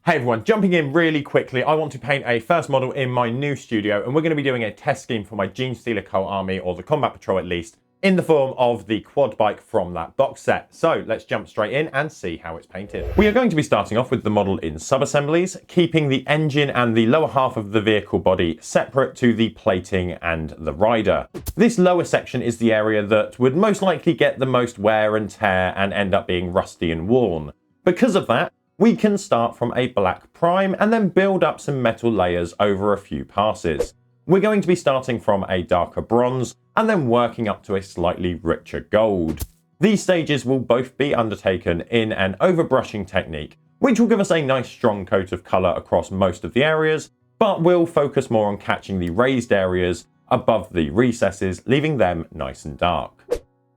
Hey everyone, jumping in really quickly, I want to paint a first model in my new studio, and we're going to be doing a test scheme for my Genestealer Cult Army, or the Combat Patrol at least, in the form of the quad bike from that box set. So let's jump straight in and see how it's painted. We are going to be starting off with the model in sub-assemblies, keeping the engine and the lower half of the vehicle body separate to the plating and the rider. This lower section is the area that would most likely get the most wear and tear and end up being rusty and worn. Because of that, we can start from a black prime and then build up some metal layers over a few passes. We're going to be starting from a darker bronze and then working up to a slightly richer gold. These stages will both be undertaken in an overbrushing technique, which will give us a nice strong coat of colour across most of the areas, but we'll focus more on catching the raised areas above the recesses, leaving them nice and dark.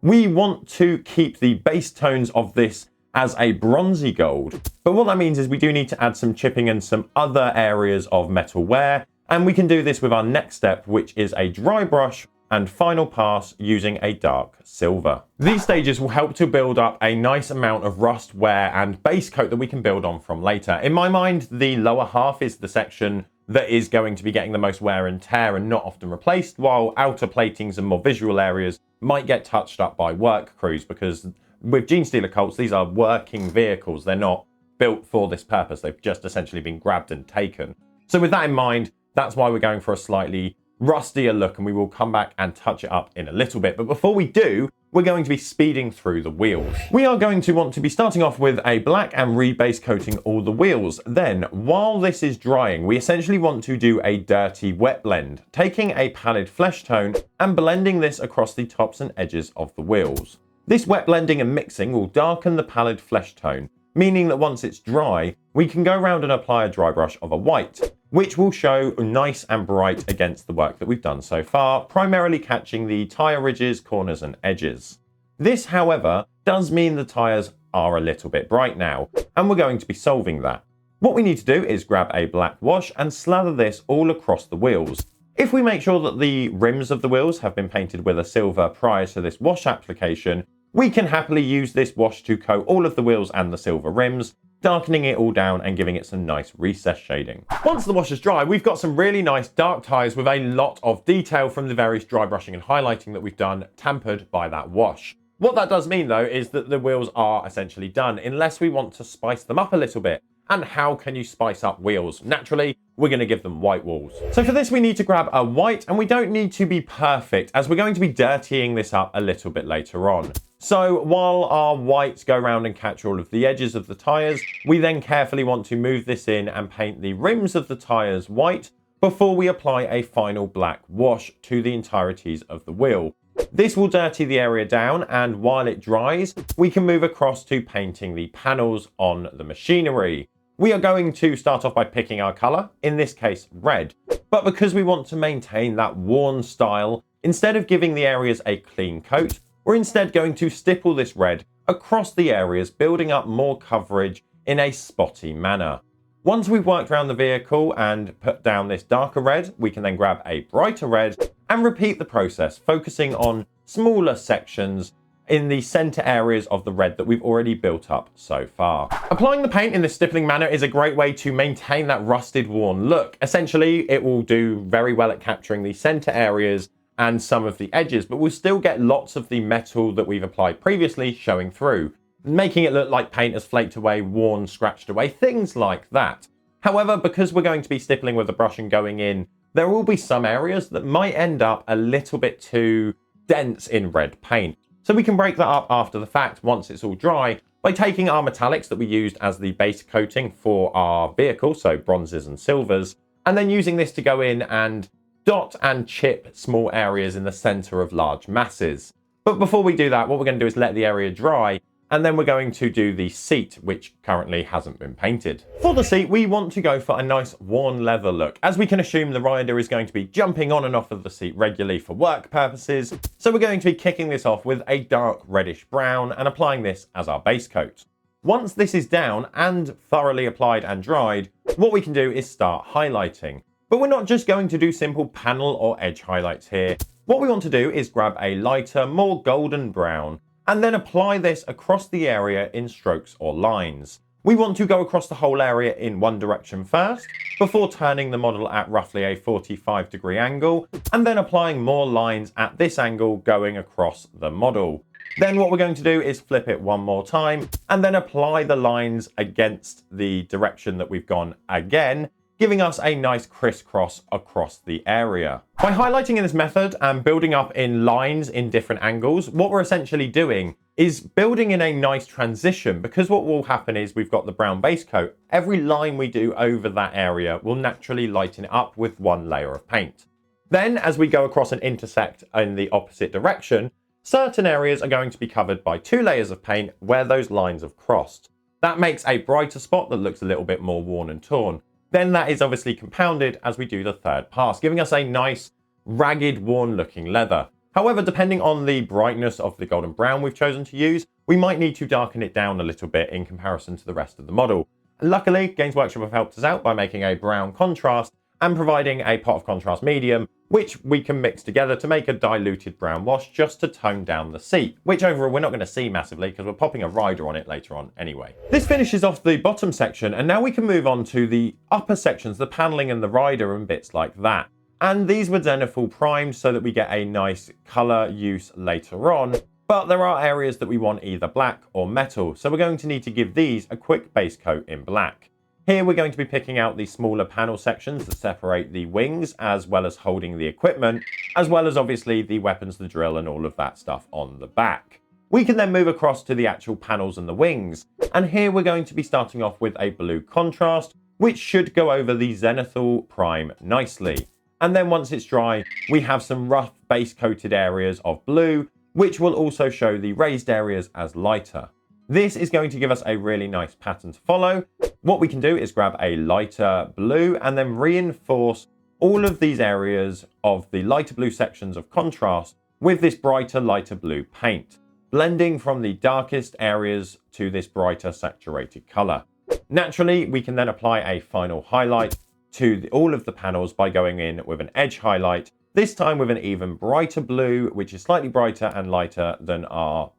We want to keep the base tones of this as a bronzy gold, but what that means is we do need to add some chipping and some other areas of metal wear, and we can do this with our next step, which is a dry brush and final pass using a dark silver. These stages will help to build up a nice amount of rust, wear and base coat that we can build on from later. In my mind, the lower half is the section that is going to be getting the most wear and tear and not often replaced, while outer platings and more visual areas might get touched up by work crews, because with Genestealer cults, these are working vehicles. They're not built for this purpose. They've just essentially been grabbed and taken. So with that in mind, that's why we're going for a slightly rustier look, and we will come back and touch it up in a little bit. But before we do, we're going to be speeding through the wheels. We are going to want to be starting off with a black and rebase coating all the wheels. Then, while this is drying, we essentially want to do a dirty wet blend, taking a pallid flesh tone and blending this across the tops and edges of the wheels. This wet blending and mixing will darken the pallid flesh tone, meaning that once it's dry, we can go around and apply a dry brush of a white, which will show nice and bright against the work that we've done so far, primarily catching the tyre ridges, corners and edges. This, however, does mean the tyres are a little bit bright now, and we're going to be solving that. What we need to do is grab a black wash and slather this all across the wheels. If we make sure that the rims of the wheels have been painted with a silver prior to this wash application, we can happily use this wash to coat all of the wheels and the silver rims, darkening it all down and giving it some nice recess shading. Once the wash is dry, we've got some really nice dark tyres with a lot of detail from the various dry brushing and highlighting that we've done, tempered by that wash. What that does mean though is that the wheels are essentially done, unless we want to spice them up a little bit. And how can you spice up wheels? Naturally, we're going to give them white walls. So for this, we need to grab a white, and we don't need to be perfect, as we're going to be dirtying this up a little bit later on. So while our whites go around and catch all of the edges of the tyres, we then carefully want to move this in and paint the rims of the tyres white before we apply a final black wash to the entireties of the wheel. This will dirty the area down, and while it dries, we can move across to painting the panels on the machinery. We are going to start off by picking our colour, in this case red, but because we want to maintain that worn style, instead of giving the areas a clean coat, we're instead going to stipple this red across the areas, building up more coverage in a spotty manner. Once we've worked around the vehicle and put down this darker red, we can then grab a brighter red and repeat the process, focusing on smaller sections in the center areas of the red that we've already built up so far. Applying the paint in this stippling manner is a great way to maintain that rusted, worn look. Essentially, it will do very well at capturing the center areas and some of the edges, but we'll still get lots of the metal that we've applied previously showing through, making it look like paint has flaked away, worn, scratched away, things like that. However, because we're going to be stippling with the brush and going in, there will be some areas that might end up a little bit too dense in red paint. So we can break that up after the fact once it's all dry by taking our metallics that we used as the base coating for our vehicle, so bronzes and silvers, and then using this to go in and dot and chip small areas in the center of large masses. But before we do that, what we're going to do is let the area dry, and then we're going to do the seat, which currently hasn't been painted. For the seat, we want to go for a nice worn leather look, as we can assume the rider is going to be jumping on and off of the seat regularly for work purposes. So we're going to be kicking this off with a dark reddish brown and applying this as our base coat. Once this is down and thoroughly applied and dried, what we can do is start highlighting. But we're not just going to do simple panel or edge highlights here. What we want to do is grab a lighter, more golden brown, and then apply this across the area in strokes or lines. we want to go across the whole area in one direction first, before turning the model at roughly a 45-degree angle, and then applying more lines at this angle going across the model. Then what we're going to do is flip it one more time, and then apply the lines against the direction that we've gone again, giving us a nice crisscross across the area. By highlighting in this method and building up in lines in different angles, what we're essentially doing is building in a nice transition, because what will happen is we've got the brown base coat. Every line we do over that area will naturally lighten it up with one layer of paint. Then as we go across and intersect in the opposite direction, certain areas are going to be covered by 2 layers of paint where those lines have crossed. That makes a brighter spot that looks a little bit more worn and torn. Then that is obviously compounded as we do the third pass, giving us a nice, ragged, worn-looking leather. However, depending on the brightness of the golden brown we've chosen to use, we might need to darken it down a little bit in comparison to the rest of the model. Luckily, Games Workshop have helped us out by making a brown contrast and providing a pot of contrast medium, which we can mix together to make a diluted brown wash just to tone down the seat, which overall we're not going to see massively because we're popping a rider on it later on anyway. This finishes off the bottom section, and now we can move on to the upper sections, the paneling and the rider and bits like that. And these were then full primed so that we get a nice color use later on, but there are areas that we want either black or metal, so we're going to need to give these a quick base coat in black. Here we're going to be picking out the smaller panel sections that separate the wings, as well as holding the equipment, as well as obviously the weapons, the drill and all of that stuff on the back. We can then move across to the actual panels and the wings, and here we're going to be starting off with a blue contrast, which should go over the zenithal prime nicely. And then once it's dry, we have some rough base coated areas of blue, which will also show the raised areas as lighter. This is going to give us a really nice pattern to follow. What we can do is grab a lighter blue and then reinforce all of these areas of the lighter blue sections of contrast with this brighter, lighter blue paint, blending from the darkest areas to this brighter saturated color. Naturally, we can then apply a final highlight to all of the panels by going in with an edge highlight, this time with an even brighter blue, which is slightly brighter and lighter than our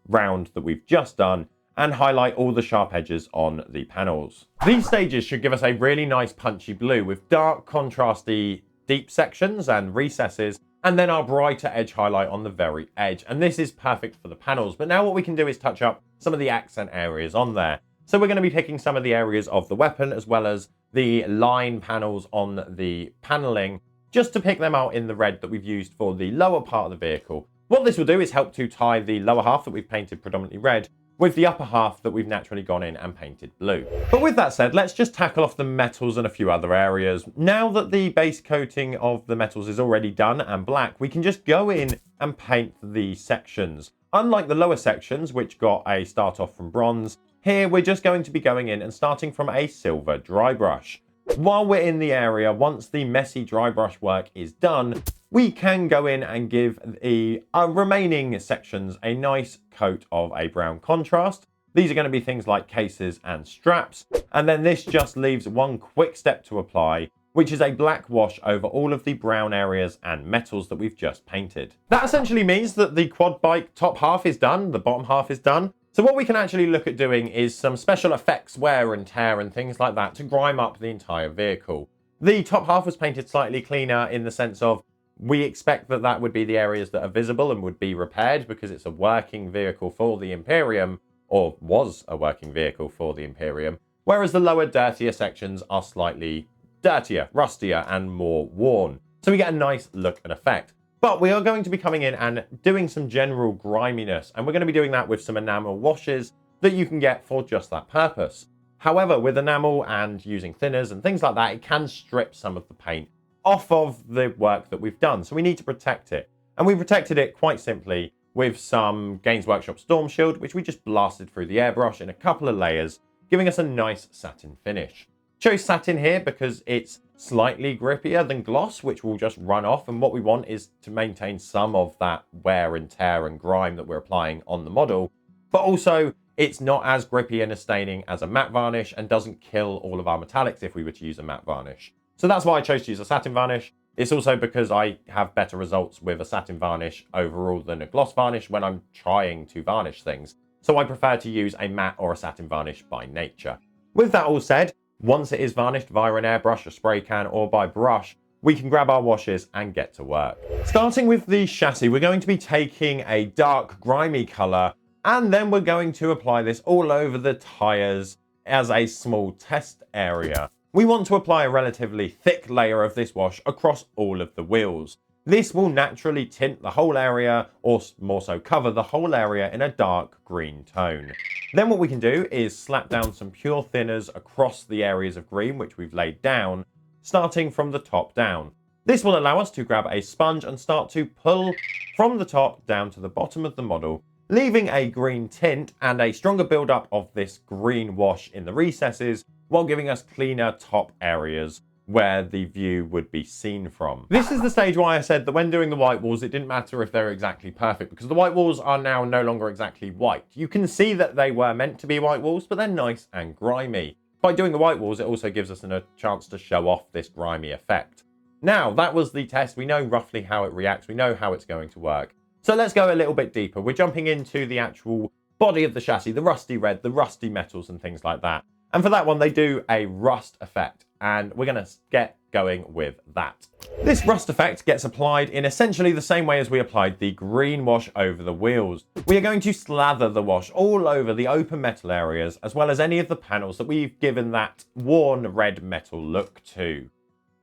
round that we've just done, and highlight all the sharp edges on the panels. These stages should give us a really nice punchy blue with dark contrasty deep sections and recesses, and then our brighter edge highlight on the very edge. And this is perfect for the panels. But now what we can do is touch up some of the accent areas on there. So we're going to be picking some of the areas of the weapon as well as the line panels on the paneling, just to pick them out in the red that we've used for the lower part of the vehicle. What this will do is help to tie the lower half that we've painted predominantly red with the upper half that we've naturally gone in and painted blue. But with that said, let's just tackle off the metals and a few other areas. Now that the base coating of the metals is already done and black, we can just go in and paint the sections. Unlike the lower sections, which got a start off from bronze, here we're just going to be going in and starting from a silver dry brush. While we're in the area, once the messy dry brush work is done, we can go in and give the remaining sections a nice coat of a brown contrast. These are going to be things like cases and straps. And then this just leaves one quick step to apply, which is a black wash over all of the brown areas and metals that we've just painted. That essentially means that the quad bike top half is done, the bottom half is done. So what we can actually look at doing is some special effects, wear and tear and things like that to grime up the entire vehicle. The top half was painted slightly cleaner in the sense of we expect that that would be the areas that are visible and would be repaired because it's a working vehicle for the Imperium, or was a working vehicle for the Imperium, whereas the lower, dirtier sections are slightly dirtier, rustier, and more worn. So we get a nice look and effect. But we are going to be coming in and doing some general griminess, and we're going to be doing that with some enamel washes that you can get for just that purpose. However, with enamel and using thinners and things like that, it can strip some of the paint off of the work that we've done. So we need to protect it. And we protected it quite simply with some Games Workshop Storm Shield, which we just blasted through the airbrush in a couple of layers, giving us a nice satin finish. Chose satin here because it's slightly grippier than gloss, which will just run off. And what we want is to maintain some of that wear and tear and grime that we're applying on the model. But also, it's not as grippy and as staining as a matte varnish and doesn't kill all of our metallics if we were to use a matte varnish. So that's why I chose to use a satin varnish. It's also because I have better results with a satin varnish overall than a gloss varnish when I'm trying to varnish things. so I prefer to use a matte or a satin varnish by nature. With that all said, once it is varnished via an airbrush, a spray can, or by brush, we can grab our washes and get to work. Starting with the chassis, we're going to be taking a dark grimy colour, and then we're going to apply this all over the tyres as a small test area. We want to apply a relatively thick layer of this wash across all of the wheels. This will naturally tint the whole area, or more so cover the whole area in a dark green tone. Then what we can do is slap down some pure thinners across the areas of green which we've laid down, starting from the top down. This will allow us to grab a sponge and start to pull from the top down to the bottom of the model, leaving a green tint and a stronger build-up of this green wash in the recesses, while giving us cleaner top areas where the view would be seen from. This is the stage why I said that when doing the white walls, it didn't matter if they're exactly perfect, because the white walls are now no longer exactly white. You can see that they were meant to be white walls, but they're nice and grimy. By doing the white walls, it also gives us a chance to show off this grimy effect. Now, that was the test. We know roughly how it reacts. We know how it's going to work. So let's go a little bit deeper. We're jumping into the actual body of the chassis, the rusty red, the rusty metals and things like that. And for that one, they do a rust effect, and we're going to get going with that. This rust effect gets applied in essentially the same way as we applied the green wash over the wheels. We are going to slather the wash all over the open metal areas, as well as any of the panels that we've given that worn red metal look to.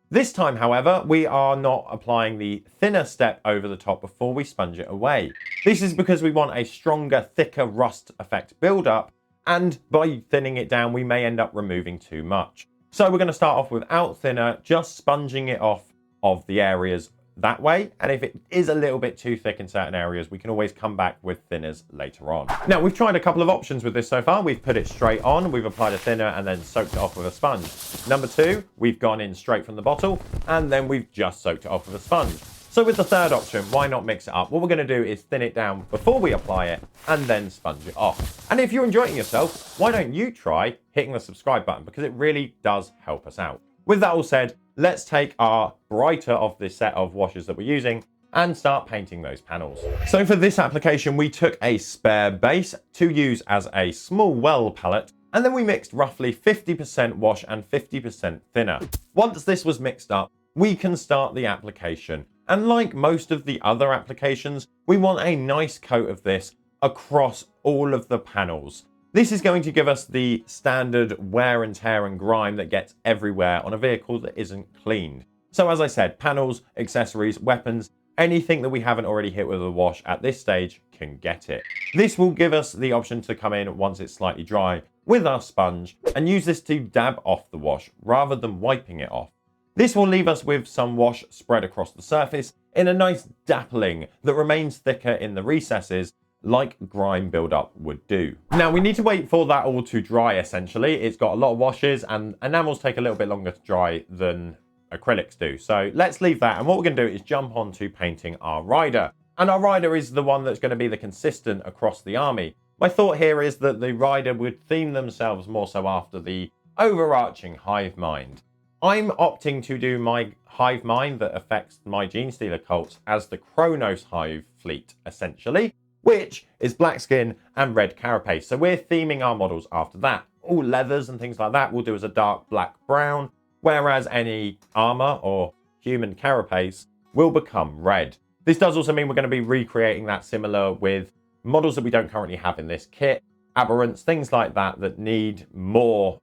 This time, however, we are not applying the thinner step over the top before we sponge it away. This is because we want a stronger, thicker rust effect build-up, and by thinning it down, we may end up removing too much. So we're going to start off without thinner, just sponging it off of the areas that way. And if it is a little bit too thick in certain areas, we can always come back with thinners later on. Now, we've tried a couple of options with this so far. We've put it straight on, we've applied a thinner and then soaked it off with a sponge. Number two, we've gone in straight from the bottle and then we've just soaked it off with a sponge. So with the third option, why not mix it up? What we're going to do is thin it down before we apply it and then sponge it off. And if you're enjoying yourself, why don't you try hitting the subscribe button, because it really does help us out. With that all said, let's take our brighter of this set of washes that we're using and start painting those panels. So for this application, we took a spare base to use as a small well palette, and then we mixed roughly 50% wash and 50% thinner. Once this was mixed up, we can start the application. And like most of the other applications, we want a nice coat of this across all of the panels. This is going to give us the standard wear and tear and grime that gets everywhere on a vehicle that isn't cleaned. So as I said, panels, accessories, weapons, anything that we haven't already hit with a wash at this stage can get it. This will give us the option to come in once it's slightly dry with our sponge and use this to dab off the wash rather than wiping it off. This will leave us with some wash spread across the surface in a nice dappling that remains thicker in the recesses, like grime buildup would do. Now we need to wait for that all to dry essentially. It's got a lot of washes and enamels take a little bit longer to dry than acrylics do. So let's leave that, and what we're going to do is jump on to painting our rider. And our rider is the one that's going to be the consistent across the army. My thought here is that the rider would theme themselves more so after the overarching hive mind. I'm opting to do my hive mind that affects my Genestealer cults as the Chronos hive fleet, essentially, which is black skin and red carapace. So we're theming our models after that. All leathers and things like that we'll do as a dark black brown, whereas any armor or human carapace will become red. This does also mean we're going to be recreating that similar with models that we don't currently have in this kit, aberrants, things like that that need more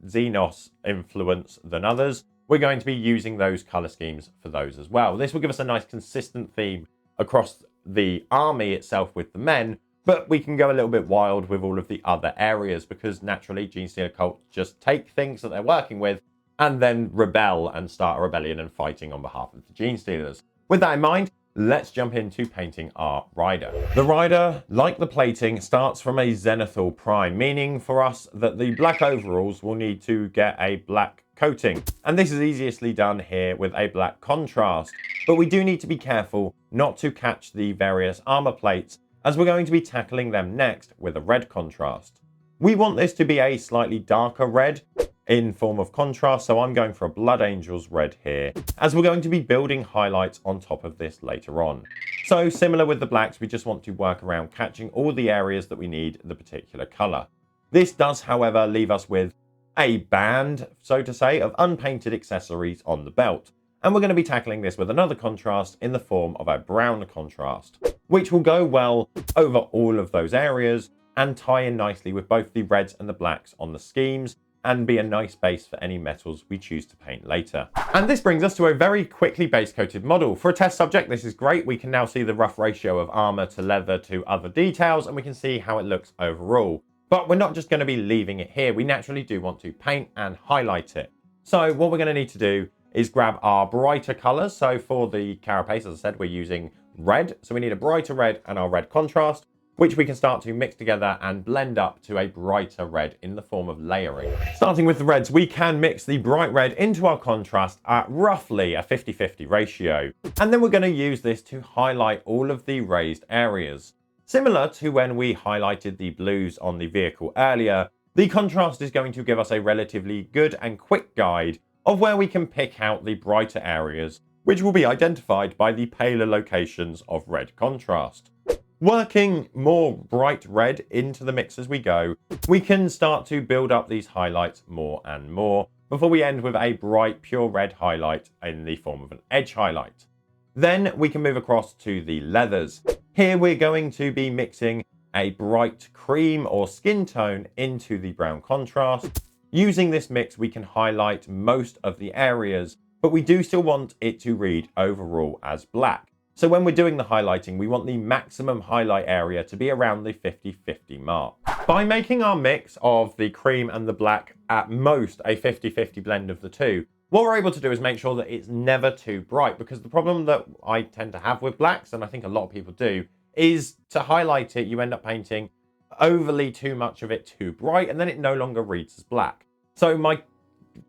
Xenos influence than others. We're going to be using those color schemes for those as well. This will give us a nice consistent theme across the army itself with the men, but we can go a little bit wild with all of the other areas because naturally Genestealer cults just take things that they're working with and then rebel and start a rebellion and fighting on behalf of the Genestealers. With that in mind, let's jump into painting our rider. The rider, like the plating, starts from a zenithal prime, meaning for us that the black overalls will need to get a black coating. And this is easiestly done here with a black contrast. But we do need to be careful not to catch the various armor plates, as we're going to be tackling them next with a red contrast. We want this to be a slightly darker red in form of contrast, so I'm going for a Blood Angels red here, as we're going to be building highlights on top of this later on. So similar with the blacks, we just want to work around catching all the areas that we need the particular color. This does, however, leave us with a band, so to say, of unpainted accessories on the belt. And we're going to be tackling this with another contrast in the form of a brown contrast, which will go well over all of those areas and tie in nicely with both the reds and the blacks on the schemes and be a nice base for any metals we choose to paint later. And this brings us to a very quickly base coated model. For a test subject, this is great. We can now see the rough ratio of armor to leather to other details, and we can see how it looks overall. But we're not just going to be leaving it here. We naturally do want to paint and highlight it. So what we're going to need to do is grab our brighter colors. So for the carapace, as I said, we're using red. So we need a brighter red and our red contrast, which we can start to mix together and blend up to a brighter red in the form of layering. Starting with the reds, we can mix the bright red into our contrast at roughly a 50-50 ratio. And then we're going to use this to highlight all of the raised areas. Similar to when we highlighted the blues on the vehicle earlier, the contrast is going to give us a relatively good and quick guide of where we can pick out the brighter areas, which will be identified by the paler locations of red contrast. Working more bright red into the mix as we go, we can start to build up these highlights more and more before we end with a bright pure red highlight in the form of an edge highlight. Then we can move across to the leathers. Here we're going to be mixing a bright cream or skin tone into the brown contrast. Using this mix, we can highlight most of the areas, but we do still want it to read overall as black. So when we're doing the highlighting, we want the maximum highlight area to be around the 50-50 mark. By making our mix of the cream and the black at most a 50-50 blend of the two, what we're able to do is make sure that it's never too bright, because the problem that I tend to have with blacks, and I think a lot of people do, is to highlight it, you end up painting overly too much of it too bright, and then it no longer reads as black. So my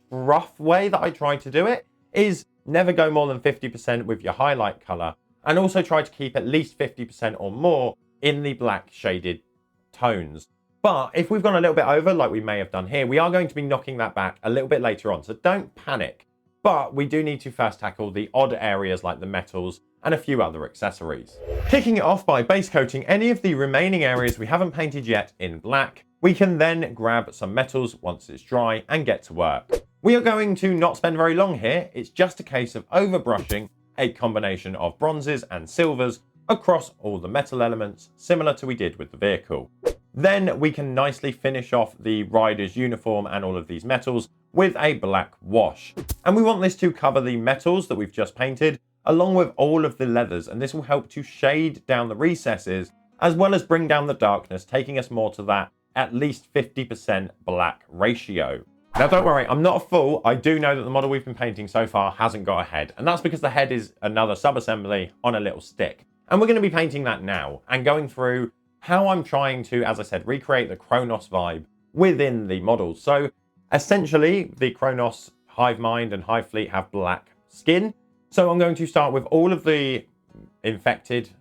rough way that I try to do it is never go more than 50% with your highlight color, and also try to keep at least 50% or more in the black shaded tones. But if we've gone a little bit over, like we may have done here, we are going to be knocking that back a little bit later on, so don't panic. But we do need to first tackle the odd areas like the metals and a few other accessories. Kicking it off by base coating any of the remaining areas we haven't painted yet in black, we can then grab some metals once it's dry and get to work. We are going to not spend very long here. It's just a case of overbrushing a combination of bronzes and silvers across all the metal elements, similar to we did with the vehicle. Then we can nicely finish off the rider's uniform and all of these metals with a black wash. And we want this to cover the metals that we've just painted, along with all of the leathers, and this will help to shade down the recesses, as well as bring down the darkness, taking us more to that at least 50% black ratio. Now don't worry, I'm not a fool. I do know that the model we've been painting so far hasn't got a head, and that's because the head is another sub-assembly on a little stick. And we're going to be painting that now and going through how I'm trying to, as I said, recreate the Kronos vibe within the models. So essentially, the Kronos, Hive Mind and Hive Fleet have black skin. So I'm going to start with all of the infected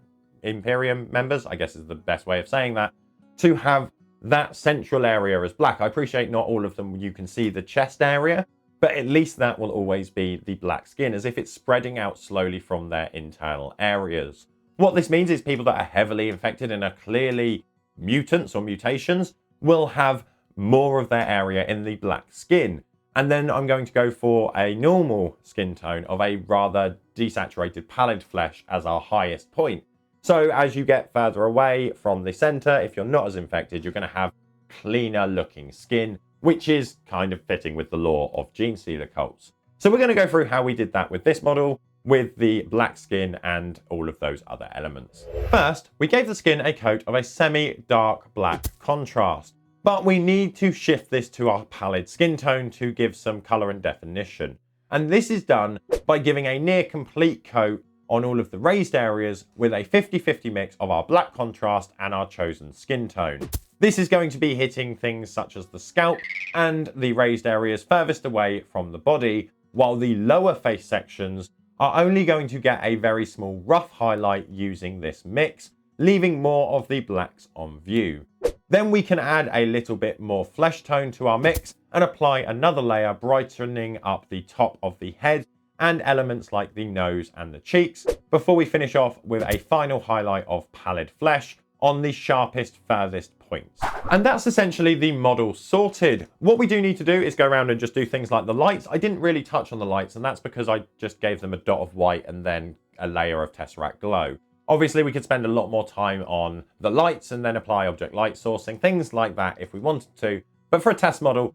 Imperium members, I guess is the best way of saying that, to have that central area as black. I appreciate not all of them you can see the chest area, but at least that will always be the black skin, as if it's spreading out slowly from their internal areas. What this means is people that are heavily infected and are clearly mutants or mutations will have more of their area in the black skin. And then I'm going to go for a normal skin tone of a rather desaturated pallid flesh as our highest point. So as you get further away from the center, if you're not as infected, you're going to have cleaner looking skin, which is kind of fitting with the lore of Genestealer cults. So we're going to go through how we did that with this model, with the black skin and all of those other elements. First, we gave the skin a coat of a semi-dark black contrast, but we need to shift this to our pallid skin tone to give some color and definition. And this is done by giving a near complete coat on all of the raised areas with a 50-50 mix of our black contrast and our chosen skin tone. This is going to be hitting things such as the scalp and the raised areas furthest away from the body, while the lower face sections are only going to get a very small rough highlight using this mix, leaving more of the blacks on view. Then we can add a little bit more flesh tone to our mix and apply another layer, brightening up the top of the head and elements like the nose and the cheeks, before we finish off with a final highlight of pallid flesh on the sharpest, furthest points. And that's essentially the model sorted. What we do need to do is go around and just do things like the lights. I didn't really touch on the lights, and that's because I just gave them a dot of white and then a layer of Tesseract glow. Obviously, we could spend a lot more time on the lights and then apply object light sourcing, things like that if we wanted to. But for a test model,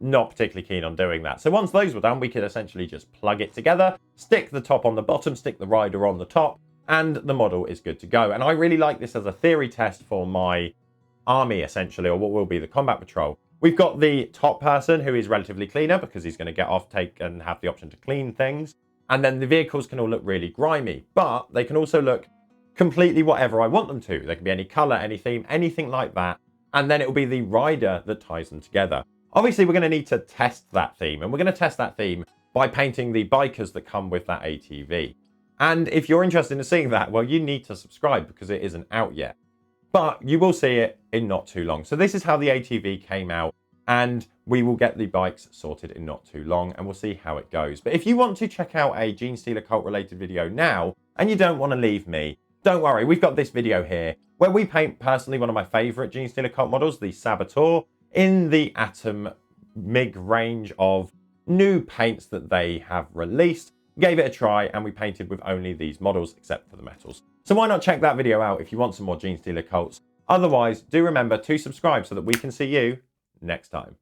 not particularly keen on doing that. So once those were done, we could essentially just plug it together, stick the top on the bottom, stick the rider on the top, and the model is good to go. And I really like this as a theory test for my army, essentially, or what will be the combat patrol. We've got the top person, who is relatively cleaner because he's going to get off, take, and have the option to clean things. And then the vehicles can all look really grimy, but they can also look completely whatever I want them to. They can be any color, any theme, anything like that. And then it will be the rider that ties them together. Obviously, we're going to need to test that theme, and we're going to test that theme by painting the bikers that come with that ATV. And if you're interested in seeing that, well, you need to subscribe because it isn't out yet. But you will see it in not too long. So this is how the ATV came out, and we will get the bikes sorted in not too long, and we'll see how it goes. But if you want to check out a Genestealer cult related video now, and you don't want to leave me, don't worry, we've got this video here where we paint personally one of my favorite Genestealer cult models, the Saboteur, in the Atom MiG range of new paints that they have released. Gave it a try, and we painted with only these models except for the metals. So why not check that video out if you want some more Genestealer cults. Otherwise, do remember to subscribe so that we can see you next time.